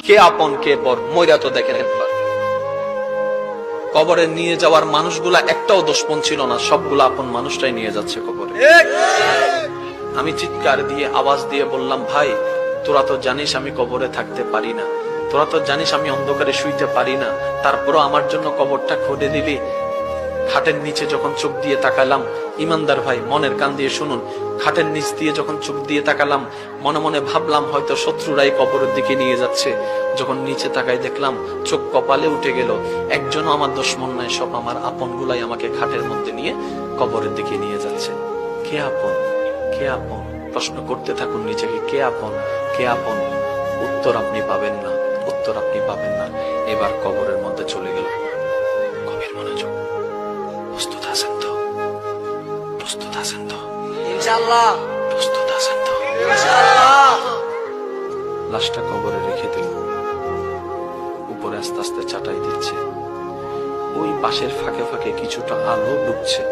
কে আপন কে পর মইরা তো দেখেন একবার। কবরে নিয়ে যাওয়ার মানুষগুলা একটাও দুশমন ছিল না, সবগুলা আপন মানুষটাই নিয়ে যাচ্ছে কবরে। আমি চিৎকার দিয়ে আওয়াজ দিয়ে বললাম, ভাই তোরা তো জানিস আমি কবরে থাকতে পারি না, তোরা তো জানিস আমি অন্ধকারে শুইতে পারি না, তারপরও আমার জন্য কবরটা খুঁড়ে দিলি। খাটের নিচে যখন চোখ দিয়ে তাকালাম, ইমানদার ভাই মনের কান দিয়ে শুনুন, খাটের নিচ দিয়ে যখন চোখ দিয়ে তাকালাম, মনে মনে ভাবলাম হয়তো শত্রুরাই কবরের দিকে নিয়ে যাচ্ছে। যখন নিচে তাকাই দেখলাম চোখ কপালে উঠে গেল, একজনও আমার দুশমন নাই, সব আমার আপন গুলাই আমাকে খাটের মধ্যে নিয়ে কবরের দিকে নিয়ে যাচ্ছে। কে আপন কে আপন? প্রশ্ন করতে থাকুন নিজেকে, কে আপন কে আপন? উত্তর আপনি পাবেন না, উত্তর আপনি পাবেন না। এবার কবরের মধ্যে চলে গেল। গভীর মনোযোগ। প্রস্তুত আছেন তো? প্রস্তুত আছেন তো? ইনশাআল্লাহ। প্রস্তুত আছেন তো? ইনশাআল্লাহ। লাশটা কবরে রেখে দিল। উপরে আস্তে আস্তে চাটাই দিচ্ছে। ওই পাশের ফাঁকে ফাঁকে কিছুটা আলো ঢুকছে।